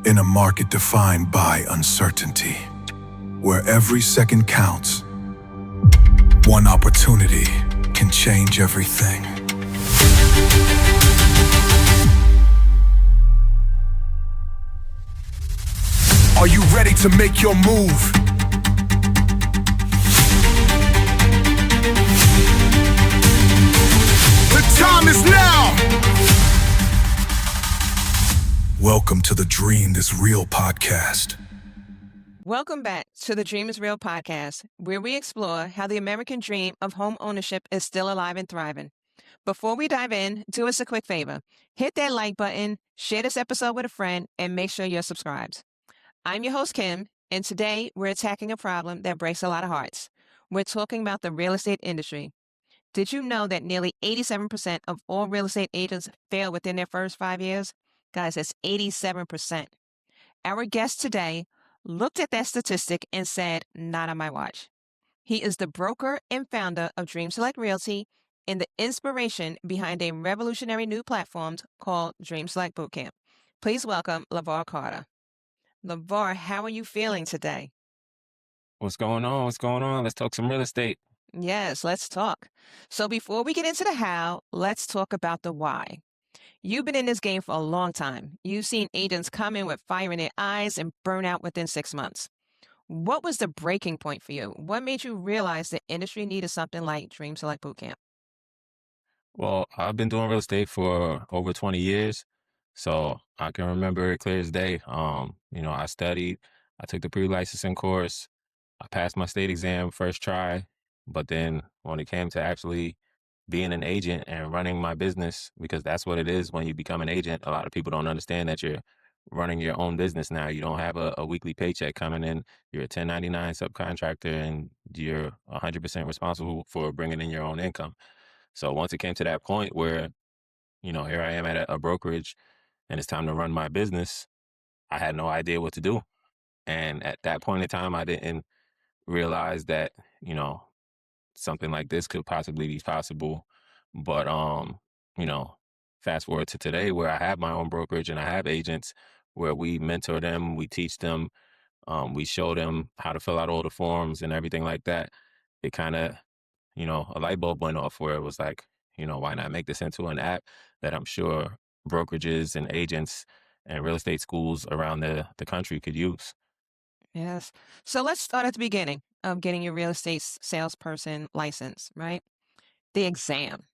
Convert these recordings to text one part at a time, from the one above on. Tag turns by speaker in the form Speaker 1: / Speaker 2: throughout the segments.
Speaker 1: In a market defined by uncertainty, where every second counts, one opportunity can change everything. Are you ready to make your move? The time is now! Welcome to the Dream is Real podcast.
Speaker 2: Welcome back to the Dream is Real podcast, where we explore how the American dream of home ownership is still alive and thriving. Before we dive in, do us a quick favor. Hit that like button, share this episode with a friend, and make sure you're subscribed. I'm your host, Kim, and today we're attacking a problem that breaks a lot of hearts. We're talking about the real estate industry. Did you know that nearly 87% of all real estate agents fail within their first 5 years? Guys, that's 87%. Our guest today looked at that statistic and said, not on my watch. He is the broker and founder of Dream Select Realty and the inspiration behind a revolutionary new platform called Dream Select Bootcamp. Please welcome LeVar Carter. LeVar, how are you feeling today?
Speaker 3: What's going on? What's going on? Let's talk some real estate.
Speaker 2: Yes, let's talk. So before we get into the how, let's talk about the why. You've been in this game for a long time. You've seen agents come in with fire in their eyes and burn out within 6 months. What was the breaking point for you? What made you realize the industry needed something like Dream Select Bootcamp?
Speaker 3: Well, I've been doing real estate for over 20 years, so I can remember it clear as day. I studied, I took the pre-licensing course, I passed my state exam first try, but then when it came to actually being an agent and running my business, because that's what it is when you become an agent, a lot of people don't understand that you're running your own business now. You don't have a weekly paycheck coming in. You're a 1099 subcontractor and you're 100% responsible for bringing in your own income. So once it came to that point where, here I am at a brokerage and it's time to run my business, I had no idea what to do. And at that point in time, I didn't realize that, something like this could possibly be possible. But, fast forward to today where I have my own brokerage and I have agents where we mentor them, we teach them, we show them how to fill out all the forms and everything like that. It kind of, a light bulb went off where it was like, why not make this into an app that I'm sure brokerages and agents and real estate schools around the country could use.
Speaker 2: Yes. So let's start at the beginning of getting your real estate salesperson license, right? The exam.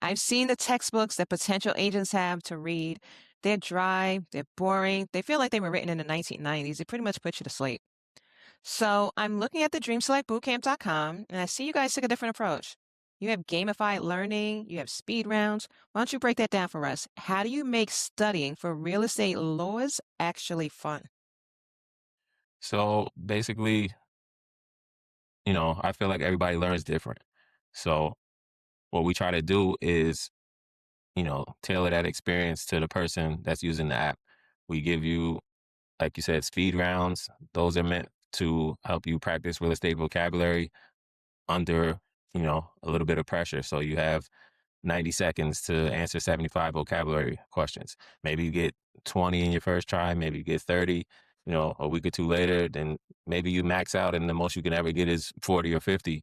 Speaker 2: I've seen the textbooks that potential agents have to read. They're dry, they're boring. They feel like they were written in the 1990s. They pretty much put you to sleep. So I'm looking at the dreamselectbootcamp.com, and I see you guys took a different approach. You have gamified learning, you have speed rounds. Why don't you break that down for us? How do you make studying for real estate laws actually fun?
Speaker 3: So basically, I feel like everybody learns different. So what we try to do is, tailor that experience to the person that's using the app. We give you, like you said, speed rounds. Those are meant to help you practice real estate vocabulary under, a little bit of pressure. So you have 90 seconds to answer 75 vocabulary questions. Maybe you get 20 in your first try, maybe you get 30, a week or two later, then maybe you max out and the most you can ever get is 40 or 50,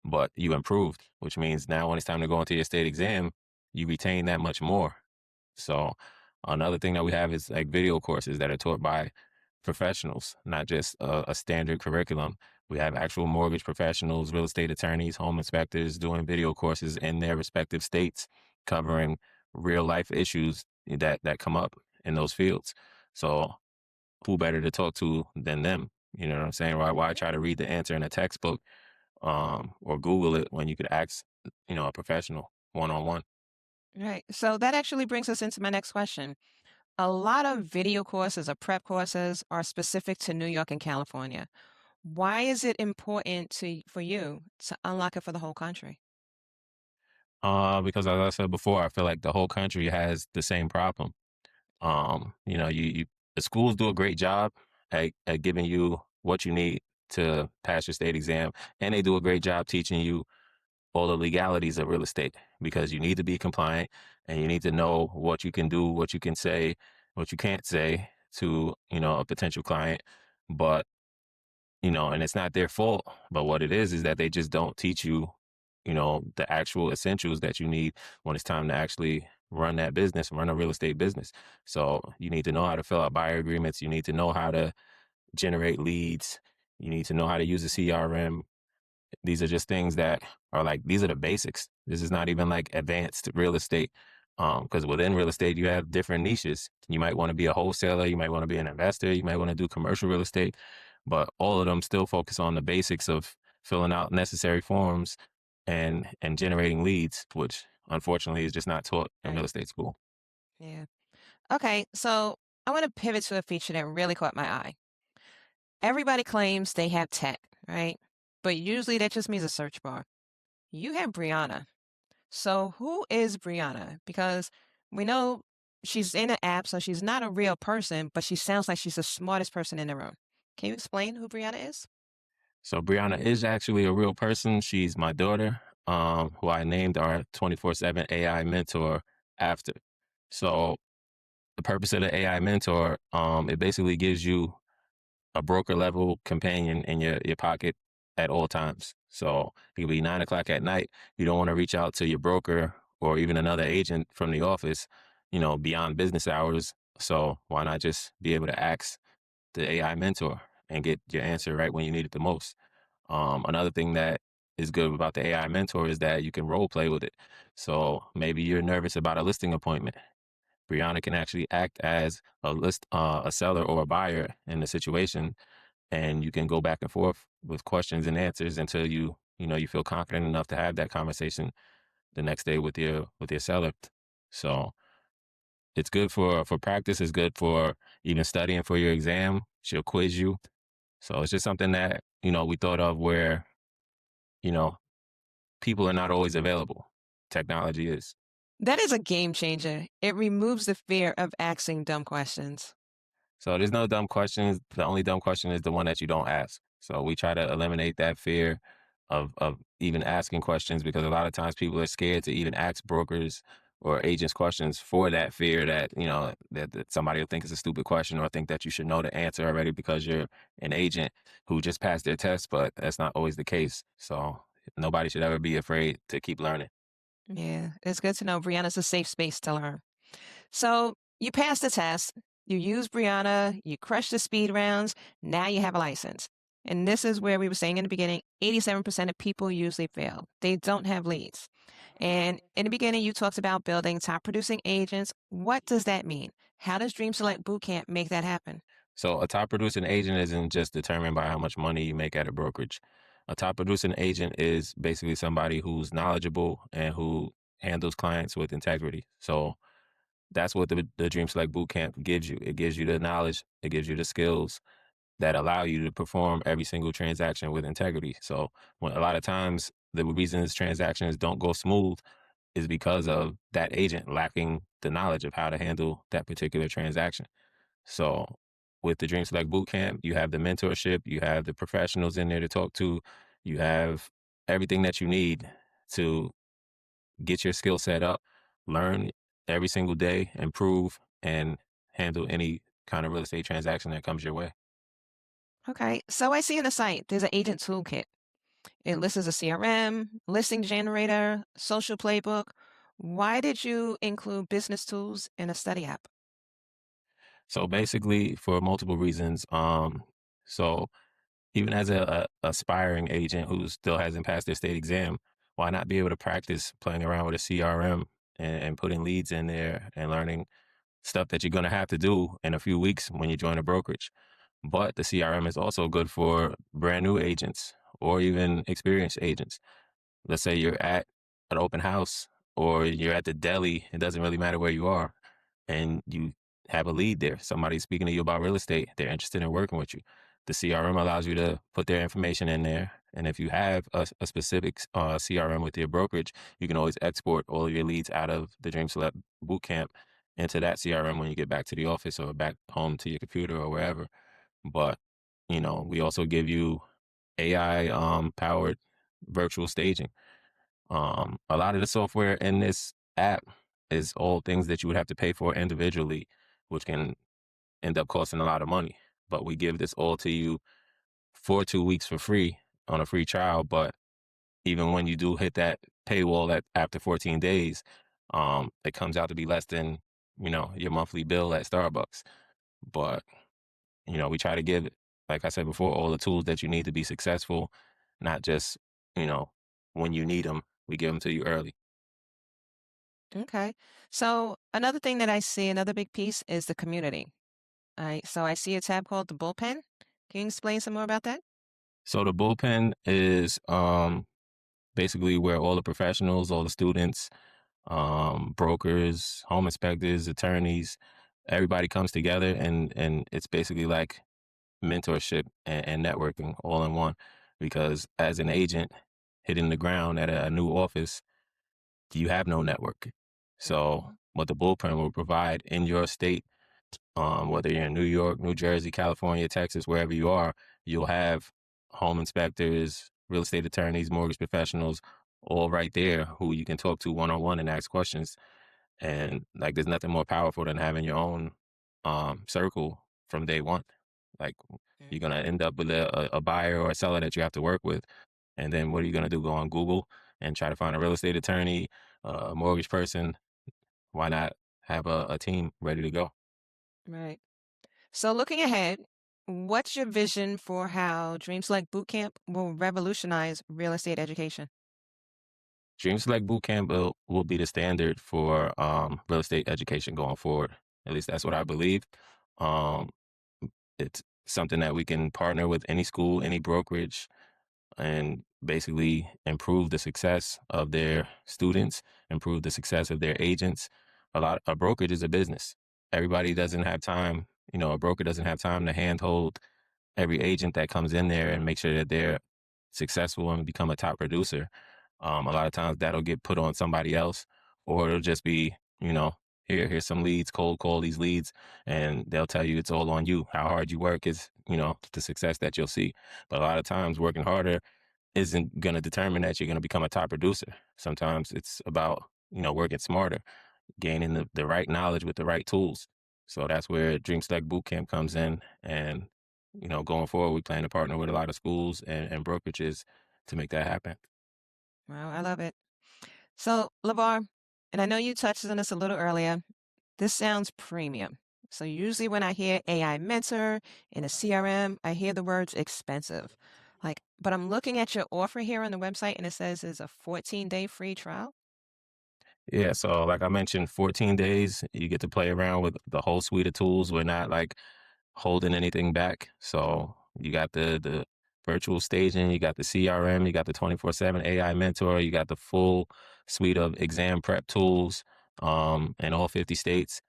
Speaker 3: but you improved, which means now when it's time to go into your state exam, you retain that much more. So another thing that we have is like video courses that are taught by professionals, not just a standard curriculum. We have actual mortgage professionals, real estate attorneys, home inspectors doing video courses in their respective states covering real life issues that come up in those fields. So who better to talk to than them? You know what I'm saying? Why try to read the answer in a textbook or Google it when you could ask, a professional one-on-one?
Speaker 2: Right. So that actually brings us into my next question. A lot of video courses or prep courses are specific to New York and California. Why is it important for you to unlock it for the whole country?
Speaker 3: Because as I said before, I feel like the whole country has the same problem. You the schools do a great job at giving you what you need to pass your state exam, and they do a great job teaching you all the legalities of real estate because you need to be compliant and you need to know what you can do, what you can say, what you can't say to, a potential client. But, and it's not their fault. But what it is that they just don't teach you, the actual essentials that you need when it's time to actually run that business, run a real estate business. So you need to know how to fill out buyer agreements. You need to know how to generate leads. You need to know how to use a CRM. These are just things that are like, these are the basics. This is not even like advanced real estate. Because within real estate, you have different niches. You might want to be a wholesaler. You might want to be an investor. You might want to do commercial real estate. But all of them still focus on the basics of filling out necessary forms and generating leads, which unfortunately is just not taught in real
Speaker 2: Right.
Speaker 3: estate school.
Speaker 2: Yeah. Okay, so I want to pivot to a feature that really caught my eye. Everybody claims they have tech, right? But usually that just means a search bar. You have Brianna. So who is Brianna? Because we know she's in an app, so she's not a real person, but she sounds like she's the smartest person in the room. Can you explain who Brianna is?
Speaker 3: So Brianna is actually a real person. She's my daughter, who I named our 24/7 AI mentor after. So the purpose of the AI mentor, it basically gives you a broker level companion in your pocket at all times. So it could be 9 o'clock at night. You don't want to reach out to your broker or even another agent from the office, beyond business hours. So why not just be able to ask the AI mentor and get your answer right when you need it the most? Another thing that is good about the AI mentor is that you can role play with it. So maybe you're nervous about a listing appointment. Brianna can actually act as a seller or a buyer in the situation, and you can go back and forth with questions and answers until you feel confident enough to have that conversation the next day with your seller. So it's good for practice. It's good for even studying for your exam. She'll quiz you. So it's just something that we thought of where you know people are not always available. Technology is.
Speaker 2: That is a game changer. It removes the fear of asking dumb questions.
Speaker 3: So there's no dumb questions. The only dumb question is the one that you don't ask. So we try to eliminate that fear of even asking questions, because a lot of times people are scared to even ask brokers or agents questions for that fear that, that somebody will think it's a stupid question or think that you should know the answer already because you're an agent who just passed their test, but that's not always the case. So nobody should ever be afraid to keep learning.
Speaker 2: Yeah, it's good to know Brianna's a safe space to learn. So you passed the test, you used Brianna, you crushed the speed rounds, now you have a license. And this is where we were saying in the beginning, 87% of people usually fail. They don't have leads. And in the beginning, you talked about building top producing agents. What does that mean? How does Dream Select Bootcamp make that happen?
Speaker 3: So a top producing agent isn't just determined by how much money you make at a brokerage. A top producing agent is basically somebody who's knowledgeable and who handles clients with integrity. So that's what the Dream Select Bootcamp gives you. It gives you the knowledge, it gives you the skills that allow you to perform every single transaction with integrity. So when a lot of times the reasons transactions don't go smooth is because of that agent lacking the knowledge of how to handle that particular transaction. So with the Dream Select Bootcamp, you have the mentorship, you have the professionals in there to talk to, you have everything that you need to get your skill set up, learn every single day, improve, and handle any kind of real estate transaction that comes your way.
Speaker 2: Okay, so I see on the site there's an agent toolkit. It lists as a CRM, listing generator, social playbook. Why did you include business tools in a study app?
Speaker 3: So basically, for multiple reasons, so even as a aspiring agent who still hasn't passed their state exam, why not be able to practice playing around with a CRM and putting leads in there and learning stuff that you're going to have to do in a few weeks when you join a brokerage. But the CRM is also good for brand new agents or even experienced agents. Let's say you're at an open house or you're at the deli, it doesn't really matter where you are, and you have a lead there. Somebody's speaking to you about real estate. They're interested in working with you. The CRM allows you to put their information in there. And if you have a specific CRM with your brokerage, you can always export all of your leads out of the Dream Select Bootcamp into that CRM when you get back to the office or back home to your computer or wherever. But, we also give you AI powered virtual staging. A lot of the software in this app is all things that you would have to pay for individually, which can end up costing a lot of money. But we give this all to you for 2 weeks for free on a free trial. But even when you do hit that paywall after 14 days, it comes out to be less than, your monthly bill at Starbucks. But, we try to give, like I said before, all the tools that you need to be successful, not just, you know, when you need them, we give them to you early.
Speaker 2: Okay. So another thing that I see, another big piece is the community. So I see a tab called the bullpen. Can you explain some more about that?
Speaker 3: So the bullpen is basically where all the professionals, all the students, brokers, home inspectors, attorneys, everybody comes together, and it's basically like mentorship and networking all in one. Because as an agent hitting the ground at a new office, you have no network. So
Speaker 2: Mhm.
Speaker 3: what the bullpen will provide in your state, whether you're in New York, New Jersey, California, Texas, wherever you are, you'll have home inspectors, real estate attorneys, mortgage professionals, all right there who you can talk to one on one and ask questions. And like, there's nothing more powerful than having your own circle from day one. Like, you're
Speaker 2: Mhm.
Speaker 3: gonna end up with a buyer or a seller that you have to work with, and then what are you gonna do? Go on Google and try to find a real estate attorney, a mortgage person? Why not have a team ready to go?
Speaker 2: Right. So looking ahead, what's your vision for how Dream Select Bootcamp will revolutionize real estate education?
Speaker 3: Dream Select Bootcamp will be the standard for real estate education going forward. At least that's what I believe. Um, it's something that we can partner with any school, any brokerage, and basically improve the success of their students, improve the success of their agents. A brokerage is a business. Everybody doesn't have time. A broker doesn't have time to handhold every agent that comes in there and make sure that they're successful and become a top producer. A lot of times that'll get put on somebody else, or it'll just be, here's some leads, cold call these leads, and they'll tell you it's all on you. How hard you work is, the success that you'll see. But a lot of times working harder isn't going to determine that you're going to become a top producer. Sometimes it's about, working smarter, gaining the right knowledge with the right tools. So that's where Dream Select Bootcamp comes in. And, going forward, we plan to partner with a lot of schools and brokerages to make that happen.
Speaker 2: Wow, I love it. So, LeVar, and I know you touched on this a little earlier, this sounds premium. So usually when I hear AI mentor in a CRM, I hear the words expensive. But I'm looking at your offer here on the website and it says it's a 14-day free trial.
Speaker 3: Yeah, so like I mentioned, 14 days, you get to play around with the whole suite of tools. We're not like holding anything back. So you got the virtual staging, you got the CRM, you got the 24/7 AI mentor, you got the full suite of exam prep tools in all 50 states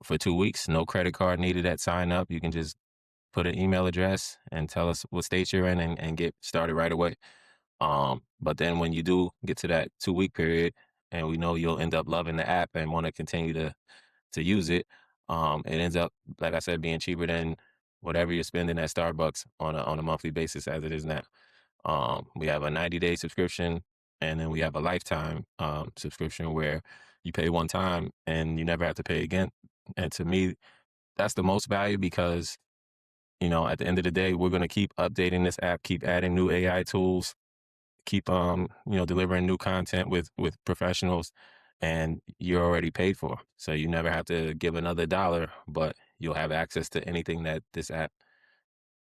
Speaker 3: for 2 weeks. No credit card needed at sign up. You can just put an email address and tell us what state you're in and get started right away. But then when you do get to that 2 week period, and we know you'll end up loving the app and want to continue to use it, it ends up, like I said, being cheaper than whatever you're spending at Starbucks on a monthly basis as it is now. We have a 90-day subscription, and then we have a lifetime subscription where you pay one time and you never have to pay again. And to me, that's the most value because at the end of the day, we're going to keep updating this app, keep adding new AI tools, keep delivering new content with professionals, and you're already paid for. So you never have to give another dollar, but you'll have access to anything that this app,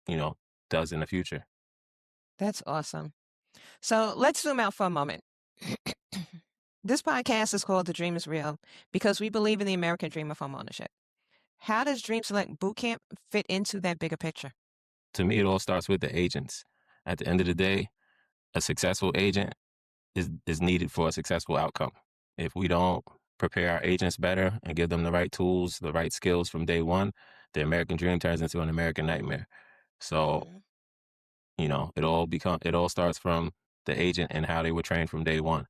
Speaker 3: you know, does in the future.
Speaker 2: That's awesome. So let's zoom out for a moment. This podcast is called The Dream is Real because we believe in the American dream of homeownership. How does Dream Select Bootcamp fit into that bigger picture?
Speaker 3: To me, it all starts with the agents. At the end of the day, a successful agent is needed for a successful outcome. If we don't prepare our agents better and give them the right tools, the right skills from day one, the American dream turns into an American nightmare. So,
Speaker 2: Mhm.
Speaker 3: it all starts from the agent and how they were trained from day one.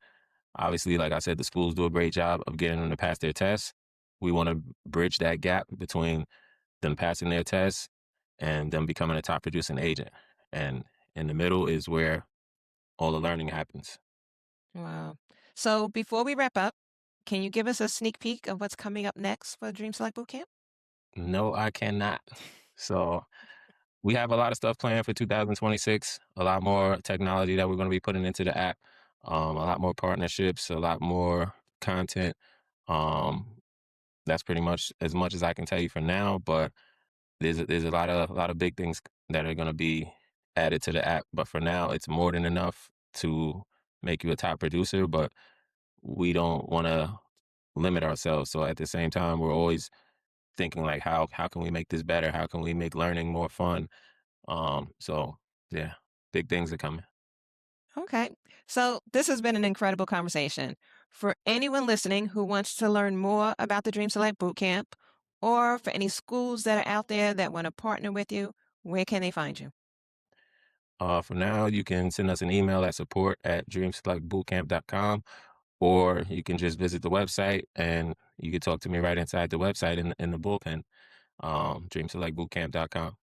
Speaker 3: Obviously, like I said, the schools do a great job of getting them to pass their tests. We want to bridge that gap between them passing their tests and them becoming a top producing agent. And in the middle is where all the learning happens.
Speaker 2: Wow. So before we wrap up, can you give us a sneak peek of what's coming up next for Dream Select Bootcamp?
Speaker 3: No, I cannot. So we have a lot of stuff planned for 2026, a lot more technology that we're going to be putting into the app, a lot more partnerships, a lot more content. Um, that's pretty much as I can tell you for now, but there's a lot of big things that are going to be added to the app. But for now, it's more than enough to make you a top producer, but we don't want to limit ourselves. So at the same time, we're always thinking like how can we make this better? How can we make learning more fun? So yeah, big things are coming.
Speaker 2: Okay. So this has been an incredible conversation. For anyone listening who wants to learn more about the Dream Select Bootcamp, or for any schools that are out there that want to partner with you, where can they find you?
Speaker 3: For now, you can send us an email at support@dreamselectbootcamp.com, or you can just visit the website and you can talk to me right inside the website in the bullpen, dreamselectbootcamp.com.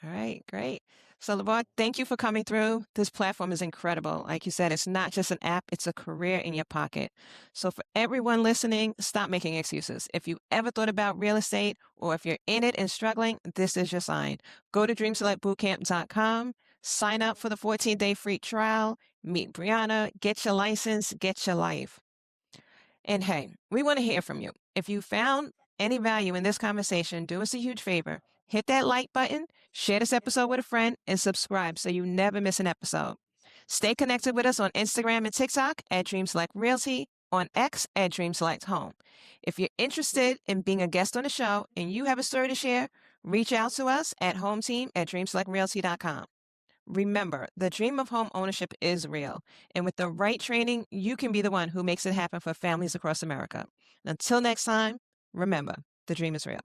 Speaker 2: All right, great. So, LeVar, thank you for coming through. This platform is incredible. Like you said, it's not just an app, it's a career in your pocket. So, for everyone listening, stop making excuses. If you ever thought about real estate or if you're in it and struggling, this is your sign. Go to dreamselectbootcamp.com, sign up for the 14-day free trial, meet Brianna, get your license, get your life. And hey, we want to hear from you. If you found any value in this conversation, do us a huge favor. Hit that like button, share this episode with a friend, and subscribe so you never miss an episode. Stay connected with us on Instagram and TikTok at Dream Select Realty, on X at Dream Select Home. If you're interested in being a guest on the show and you have a story to share, reach out to us at hometeam@dreamselectrealty.com. Remember, the dream of home ownership is real, and with the right training, you can be the one who makes it happen for families across America. Until next time, remember, the dream is real.